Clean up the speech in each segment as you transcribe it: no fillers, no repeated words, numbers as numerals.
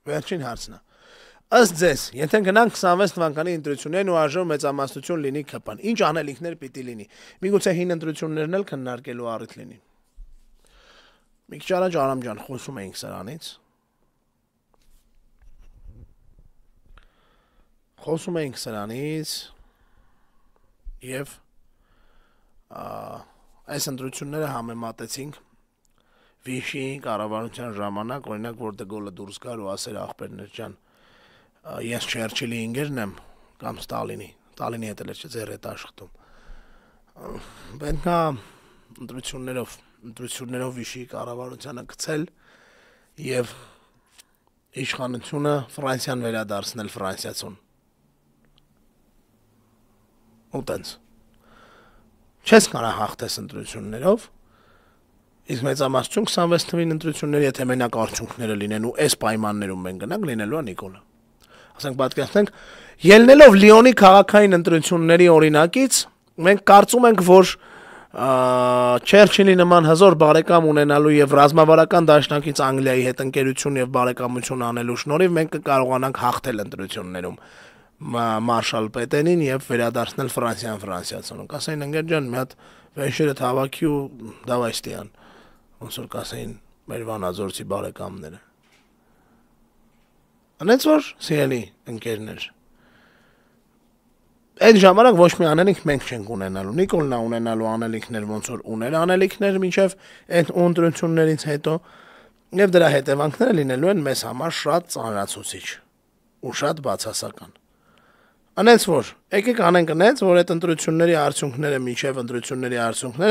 Վերջին հարցն է։ Ըստ ձեզ, եթե գնանք 26 թվականի ընտրություններին ու արժեվ մեծամասնություն լինի ԿՊ-ն, ինչ անելիքներ պիտի լինի։ Միգուցե հին ընտրություններն էլ քննարկելու առիթ լինի։ Մի քիչ առաջ Արամ ջան խոսում էինք սրանից։ Խոսում էինք սրանից եւ այս ընտրությունները համեմատեցինք Վիշի կառավարության ժամանակ, օրինակ, որ Դե Գոլը դուրս գար ու ասեր ախպերներ ջան, ես Չերչիլի ինգերն եմ կամ Ստալինի հետ էլ ձեր հետ աշխատում։ Պետք է ընտրություններով Վիշի կառավարությանը գցել եւ իշխանությունը Ֆրանսիան վերադարձնել ֆրանսիացուն։ Ու տենց։ Չես կարող հաղթես ընտրություններով, իսկ մեծամասնություն 26 թվին ընտրությունների, եթե մենակ արդյունքները լինեն ու այս պայմաններում մենք գնանք, լինելու է Նիկոլը։ Ասենք պատկերացնենք, ելնելով Լիոնի քաղաքային ընտրությունների օրինակից, մենք կարծում ենք, որ Չերչիլի նման հզոր բարեկամ ունենալու եւ ռազմավարական դաշնակից Անգլիայի հետ ընկերություն եւ բարեկամություն անելու շնորհիվ մենք կկարողանանք հաղթել ընտրություններում Մարշալ Պետենին եւ վերադարձնել Ֆրանսիան ֆրանսիացուն։ Կասեին ընկեր ջան, մի հատ վեշերը հավաքի ու դավայ ստիան։ Ոնց որ կասեին մեր վանաձորցի բարեկամները։ Անեց որ սիրելի ընկերներ։ Այդ ժամանակ ոչ մի անելիք մենք չենք ունենալու։ Նիկոլն է ունենալու անելիքներ, ոնց որ ուներ անելիքներ մինչև այդ ընտրություններից հետո եւ դրա հետևանքները լինելու են մեզ համար շատ ծանրացուցիչ ու շատ բացասական։ Անեց որ եկեք անենք այնց, որ այդ ընտրությունների արդյունքները մինչև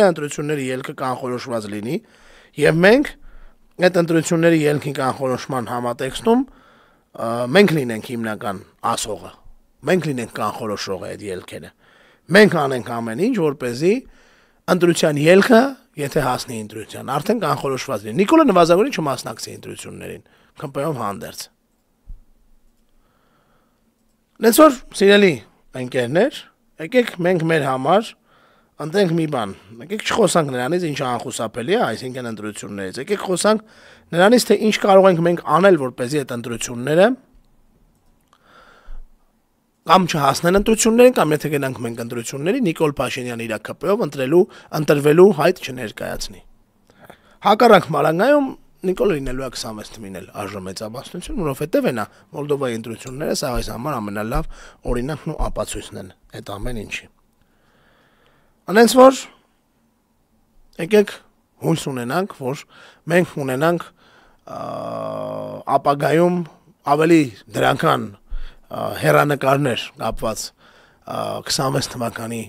ընտրությունների ելքը կանխորոշված լինի եւ մենք այդ ընտրությունների ելքի կանխորոշման համատեքստում մենք լինենք հիմնական ասողը։ Մենք լինենք կանխորոշողը այդ ելքերը։ Մենք անենք ամեն ինչ, որպեսզի ընտրության ելքը, եթե հասնի ընտրության, արդեն կանխորոշված լինի։ Նիկոլը նվազագույնի չմասնակցի ընտրություններին, ԿՊ-ով հանդերձ։ Նեցոր, սիրելի ընկերներ, եկեք մենք մեր համար ընտրենք մի բան։ Եկեք չխոսանք նրանից, ինչ անխուսափելի է, այսինքն ընտրություններից։ Եկեք խոսանք նրանից, թե ինչ կարող ենք մենք անել, որպեսզի այդ ընտրությունները կամ չհասնեն ընտրություններին, կամ եթե գնանք մենք ընտրությունների, Նիկոլ Փաշինյանը իր ԿՊ-ով ընտրվելու հայտ չներկայացնի։ Հակառակ Մարանգայում Նիկոլը լինելու է 26 թվին էլ արժե մեծամասնություն, որովհետև այնա Մոլդովայի ընտրությունները սա այս համար ամենալավ օրինակն ու ապացույցն են այդ ամեն ինչի։ Անենց որ եկեք հույս ունենանք, որ մենք ունենանք ապագայում ավելի դրական հեռանկարներ կապված 26 թվականի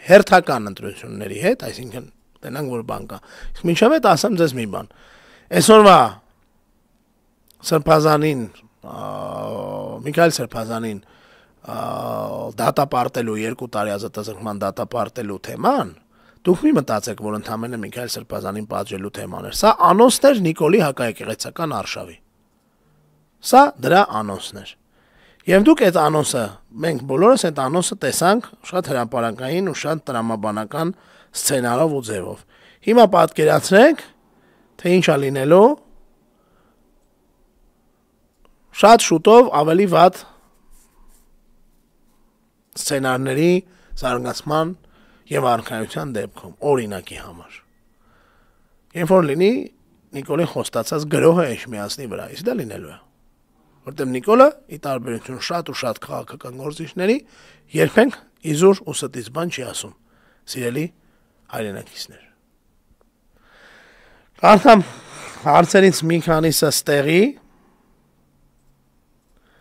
հերթական ընտրությունների հետ, այսինքն տենանք որ բան կա։ Իսկ մինչև այդ ասեմ ձեզ մի բան։ Այսօրվա Սրբազանին, Միքայել Սրբազանին դատապարտելու 2 տարի ազատազրկման դատապարտելու թեման, դուք մի մտածեք, որ ընդամենը Միքայել Սրբազանին պատժելու թեման էր։ Սա անոնսն էր Նիկոլի հակաեկեղեցական արշավի։ Սա դրա անոնսն էր։ Եվ դուք այդ անոնսը, մենք բոլորս այդ անոնսը տեսանք շատ հրապարակային ու շատ տրամաբանական սցենարով ու ձևով։ Հիմա պատկերացրեք, թե ինչ է լինելու շատ շուտով ավելի վատ սցենարների զարգացման եւ արքայության դեպքում, օրինակի համար։ Երբ որ լինի Նիկոլի խոստացած գրոհը Էշմիածնի վրա, իսկ դա լինելու է։ Որտեղ Նիկոլը ի տարբերություն շատ ու շատ քաղաքական գործիչների երբեք իզուր ու ստից բան չի ասում, սիրելի հայրենակիցներ։ Կարդամ հարցերից մի քանիսը ստեղի